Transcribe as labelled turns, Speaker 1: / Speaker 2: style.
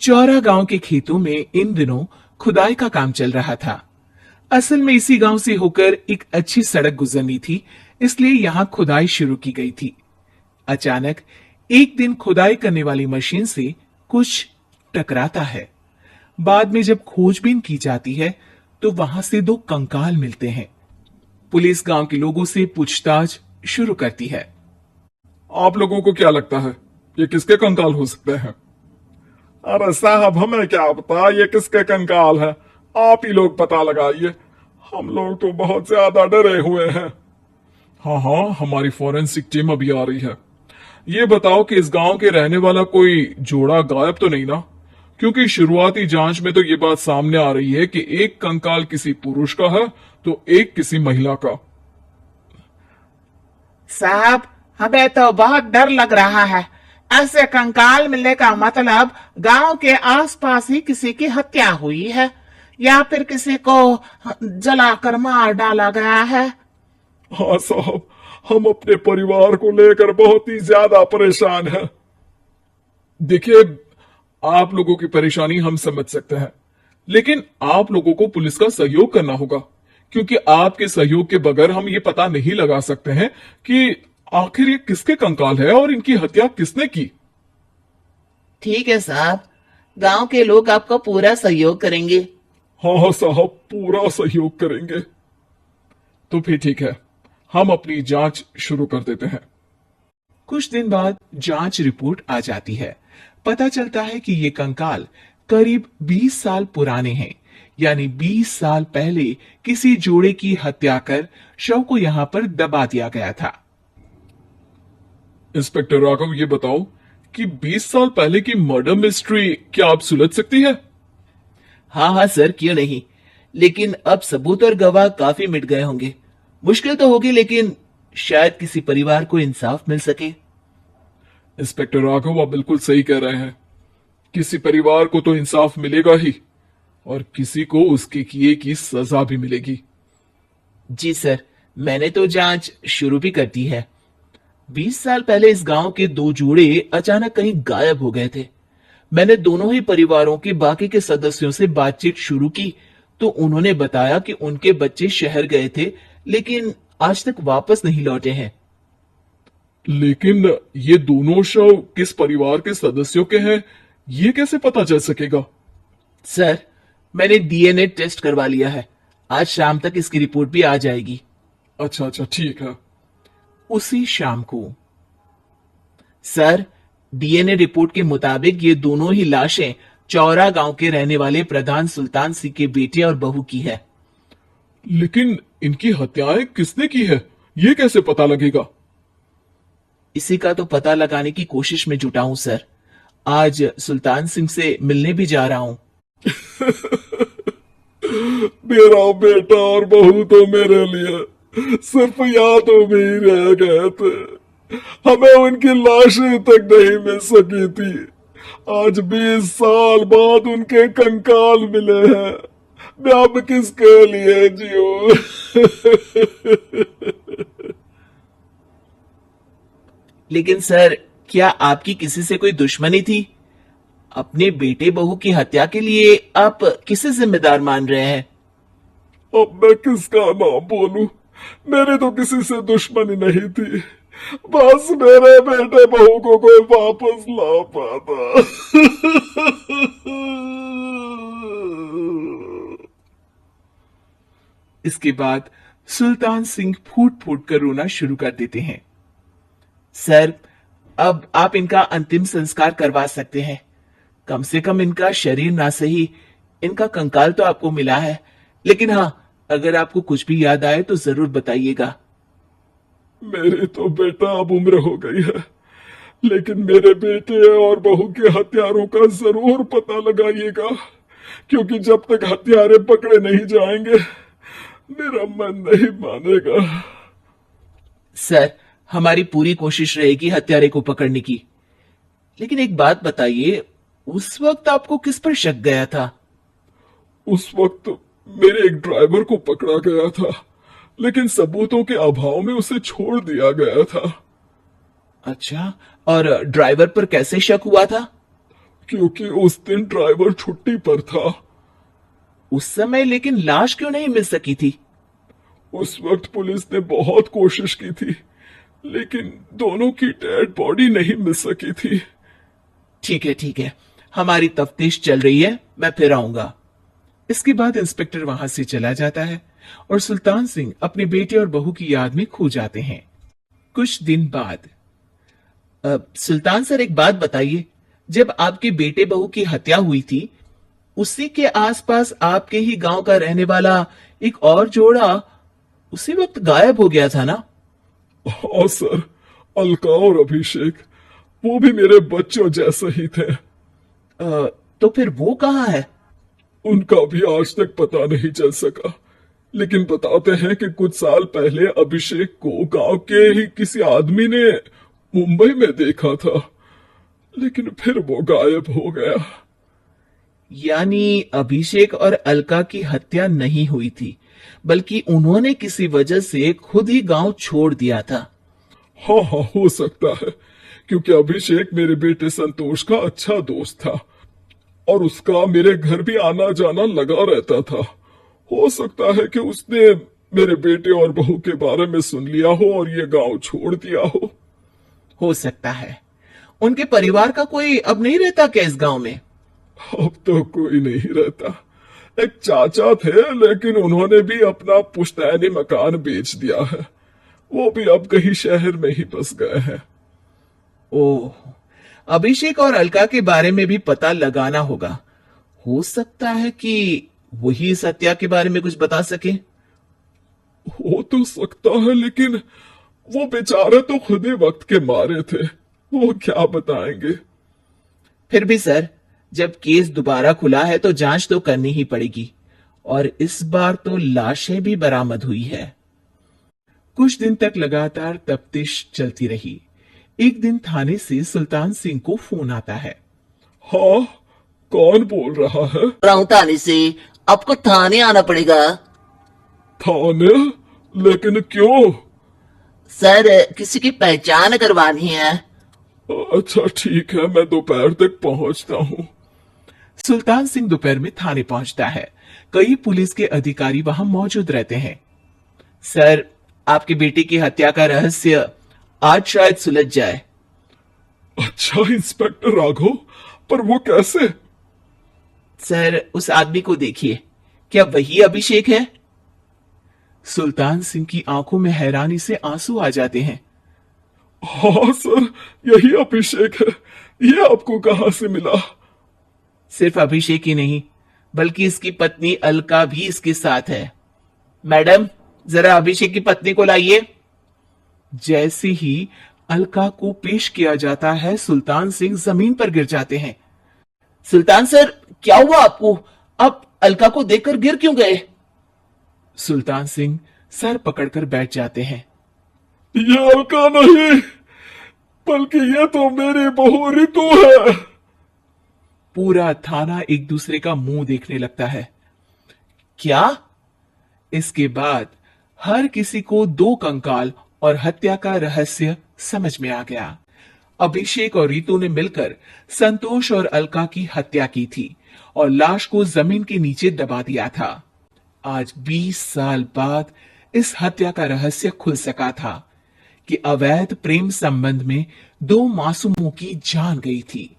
Speaker 1: चौरा गांव के खेतों में इन दिनों खुदाई का काम चल रहा था। असल में इसी गांव से होकर एक अच्छी सड़क गुजरनी थी, इसलिए यहाँ खुदाई शुरू की गई थी। अचानक एक दिन खुदाई करने वाली मशीन से कुछ टकराता है। बाद में जब खोजबीन की जाती है तो वहां से दो कंकाल मिलते हैं। पुलिस गांव के लोगों से पूछताछ शुरू करती है।
Speaker 2: आप लोगों को क्या लगता है ये किसके कंकाल हो सकते हैं? अरे साहब, हमें क्या पता ये किसके कंकाल है, आप ही लोग पता लगाइए। हम लोग तो बहुत ज्यादा डरे हुए हैं। हाँ, हमारी फॉरेंसिक टीम अभी आ रही है। ये बताओ कि इस गांव के रहने वाला कोई जोड़ा गायब तो नहीं ना? क्योंकि शुरुआती जांच में तो ये बात सामने आ रही है कि एक कंकाल किसी पुरुष का है तो एक किसी महिला का।
Speaker 3: साहब, हमें तो बहुत डर लग रहा है। ऐसे कंकाल मिलने का मतलब गांव के आसपास ही किसी की हत्या हुई है या फिर किसी को जलाकर मार डाला गया है।
Speaker 2: हाँ साहब, हम अपने परिवार को लेकर बहुत ही ज्यादा परेशान हैं। देखिए, आप लोगों की परेशानी हम समझ सकते हैं, लेकिन आप लोगों को पुलिस का सहयोग करना होगा, क्योंकि आपके सहयोग के बगैर हम ये पता नहीं लगा सकते हैं कि आखिर ये किसके कंकाल है और इनकी हत्या किसने की।
Speaker 3: ठीक है साहब, गांव के लोग आपका पूरा सहयोग करेंगे।
Speaker 2: हाँ साहब, पूरा सहयोग करेंगे। तो फिर ठीक है, हम अपनी जांच शुरू कर देते हैं।
Speaker 1: कुछ दिन बाद जांच रिपोर्ट आ जाती है। पता चलता है कि ये कंकाल करीब 20 साल पुराने हैं, यानी 20 साल पहले किसी जोड़े की हत्या कर शव को यहाँ पर दबा दिया गया था।
Speaker 2: इंस्पेक्टर राघव, ये बताओ कि 20 साल पहले की मर्डर मिस्ट्री क्या आप सुलझ सकती है?
Speaker 3: हाँ सर, क्यों नहीं। लेकिन अब सबूत और गवाह काफी मिट गए होंगे। मुश्किल तो होगी, लेकिन शायद किसी परिवार को इंसाफ मिल सके।
Speaker 2: इंस्पेक्टर राघव, आप बिल्कुल सही कह रहे हैं। किसी परिवार को तो इंसाफ मिलेगा ही और किसी को उसके किए की सजा भी मिलेगी।
Speaker 3: जी सर, मैंने तो जांच शुरू भी कर दी है। 20 साल पहले इस गांव के दो जोड़े अचानक कहीं गायब हो गए थे। मैंने दोनों ही परिवारों के बाकी के सदस्यों से बातचीत शुरू की तो उन्होंने बताया कि उनके बच्चे शहर गए थे, लेकिन आज तक वापस नहीं लौटे हैं।
Speaker 2: लेकिन ये दोनों शव किस परिवार के सदस्यों के हैं, ये कैसे पता चल सकेगा?
Speaker 3: सर, मैंने डीएनए टेस्ट करवा लिया है। आज शाम तक इसकी रिपोर्ट भी आ जाएगी।
Speaker 2: अच्छा, ठीक है।
Speaker 1: उसी शाम को
Speaker 3: सर, डीएनए रिपोर्ट के मुताबिक ये दोनों ही लाशें चौरा गांव के रहने वाले प्रधान सुल्तान सिंह के बेटे और बहू की है।
Speaker 2: लेकिन इनकी हत्याएं किसने की है, ये कैसे पता लगेगा?
Speaker 3: इसी का तो पता लगाने की कोशिश में जुटा हूं सर। आज सुल्तान सिंह से मिलने भी जा रहा हूं।
Speaker 2: मेरा बेटा और बहू तो मेरे लिए सिर्फ यादों में ही रह गए थे। हमें उनकी लाशें तक नहीं मिल सकी थी। आज 20 साल बाद उनके कंकाल मिले हैं। मैं अब किसके लिए जियूं?
Speaker 3: लेकिन सर, क्या आपकी किसी से कोई दुश्मनी थी? अपने बेटे बहू की हत्या के लिए आप किसे जिम्मेदार मान रहे हैं?
Speaker 2: अब मैं किसका नाम बोलूं? मेरी तो किसी से दुश्मनी नहीं थी। बस मेरे बेटे बहू को कोई वापस ला पाता।
Speaker 1: इसके बाद सुल्तान सिंह फूट फूट कर रोना शुरू कर देते हैं।
Speaker 3: सर, अब आप इनका अंतिम संस्कार करवा सकते हैं। कम से कम इनका शरीर ना सही, इनका कंकाल तो आपको मिला है। लेकिन हाँ, अगर आपको कुछ भी याद आए तो जरूर बताइएगा।
Speaker 2: मेरी तो बेटा अब उम्र हो गई है, लेकिन मेरे बेटे और बहू के हत्यारों का जरूर पता लगाइएगा, क्योंकि जब तक हत्यारे पकड़े नहीं जाएंगे मेरा मन नहीं मानेगा।
Speaker 3: सर, हमारी पूरी कोशिश रहेगी हत्यारे को पकड़ने की। लेकिन एक बात बताइए, उस वक्त आपको किस पर शक गया था?
Speaker 2: उस वक्त मेरे एक ड्राइवर को पकड़ा गया था, लेकिन सबूतों के अभाव में उसे छोड़ दिया गया था।
Speaker 3: अच्छा, और ड्राइवर पर कैसे शक हुआ था?
Speaker 2: क्योंकि उस दिन ड्राइवर छुट्टी पर था।
Speaker 3: उस समय लेकिन लाश क्यों नहीं मिल सकी थी?
Speaker 2: उस वक्त पुलिस ने बहुत कोशिश की थी, लेकिन दोनों की डेड बॉडी नहीं मिल सकी थी।
Speaker 3: ठीक है, हमारी तफ्तीश चल रही है, मैं फिर आऊंगा।
Speaker 1: इसके बाद इंस्पेक्टर वहां से चला जाता है और सुल्तान सिंह अपने बेटे और बहू की याद में खो जाते हैं। कुछ दिन बाद
Speaker 3: सुल्तान सर, एक बात बताइए, जब आपके बेटे बहू की हत्या हुई थी, उसी के आसपास आपके ही गांव का रहने वाला एक और जोड़ा उसी वक्त गायब हो गया था ना?
Speaker 2: हाँ सर, अलका और अभिषेक, वो भी मेरे बच्चों जैसे ही थे।
Speaker 3: तो फिर वो कहाँ है?
Speaker 2: उनका भी आज तक पता नहीं चल सका, लेकिन बताते हैं कि कुछ साल पहले अभिषेक को गांव के ही किसी आदमी ने मुंबई में देखा था, लेकिन फिर वो गायब हो गया।
Speaker 3: यानी अभिषेक और अलका की हत्या नहीं हुई थी, बल्कि उन्होंने किसी वजह से खुद ही गांव छोड़ दिया था।
Speaker 2: हाँ हाँ, हो सकता है, क्योंकि अभिषेक मेरे बेटे संतोष का अच्छा दोस्त था और उसका मेरे घर भी आना जाना लगा रहता था। हो सकता है कि उसने मेरे बेटे और बहू के बारे में सुन लिया हो और ये गांव छोड़ दिया
Speaker 3: हो सकता है। उनके परिवार का कोई अब नहीं रहता क्या इस गांव में?
Speaker 2: अब तो कोई नहीं रहता। एक चाचा थे, लेकिन उन्होंने भी अपना पुश्तैनी मकान बेच दिया है। वो भी अब कहीं शहर में ही बस गए हैं।
Speaker 3: ओह, अभिषेक और अलका के बारे में भी पता लगाना होगा। हो सकता है कि वही इस हत्या के बारे में कुछ बता सके।
Speaker 2: हो तो सकता है, लेकिन वो बेचारे तो खुद ही वक्त के मारे थे, वो क्या बताएंगे।
Speaker 3: फिर भी सर, जब केस दोबारा खुला है तो जांच तो करनी ही पड़ेगी, और इस बार तो लाशें भी बरामद हुई है।
Speaker 1: कुछ दिन तक लगातार तफ्तीश चलती रही। एक दिन थाने से सुल्तान सिंह को फोन आता है।
Speaker 2: हाँ, कौन बोल रहा है?
Speaker 4: हूँ थाने से, आपको थाने आना पड़ेगा।
Speaker 2: थाने? लेकिन क्यों?
Speaker 4: सर, किसी की पहचान करवानी है।
Speaker 2: अच्छा ठीक है, मैं दोपहर तक पहुंचता हूँ।
Speaker 1: सुल्तान सिंह दोपहर में थाने पहुंचता है। कई पुलिस के अधिकारी वहां मौजूद रहते हैं।
Speaker 3: सर, आपकी बेटी की हत्या का रहस्य आज शायद सुलझ जाए।
Speaker 2: अच्छा इंस्पेक्टर राघव, पर वो कैसे?
Speaker 3: सर, उस आदमी को देखिए, क्या वही अभिषेक है?
Speaker 1: सुल्तान सिंह की आंखों में हैरानी से आंसू आ जाते हैं।
Speaker 2: हाँ सर, यही अभिषेक है। ये आपको कहां से मिला?
Speaker 3: सिर्फ अभिषेक ही नहीं, बल्कि इसकी पत्नी अलका भी इसके साथ है। मैडम, जरा अभिषेक की पत्नी को लाइए।
Speaker 1: जैसे ही अलका को पेश किया जाता है, सुल्तान सिंह जमीन पर गिर जाते हैं।
Speaker 3: सुल्तान सर, क्या हुआ आपको? आप अलका को देखकर गिर क्यों गए?
Speaker 1: सुल्तान सिंह सर पकड़कर बैठ जाते हैं।
Speaker 2: ये अलका नहीं, बल्कि ये तो मेरी बहू रितु है।
Speaker 1: पूरा थाना एक दूसरे का मुंह देखने लगता है।
Speaker 3: क्या?
Speaker 1: इसके बाद हर किसी को दो कंकाल और हत्या का रहस्य समझ में आ गया। अभिषेक और रितु ने मिलकर संतोष और अलका की हत्या की थी और लाश को जमीन के नीचे दबा दिया था। आज 20 साल बाद इस हत्या का रहस्य खुल सका था कि अवैध प्रेम संबंध में दो मासूमों की जान गई थी।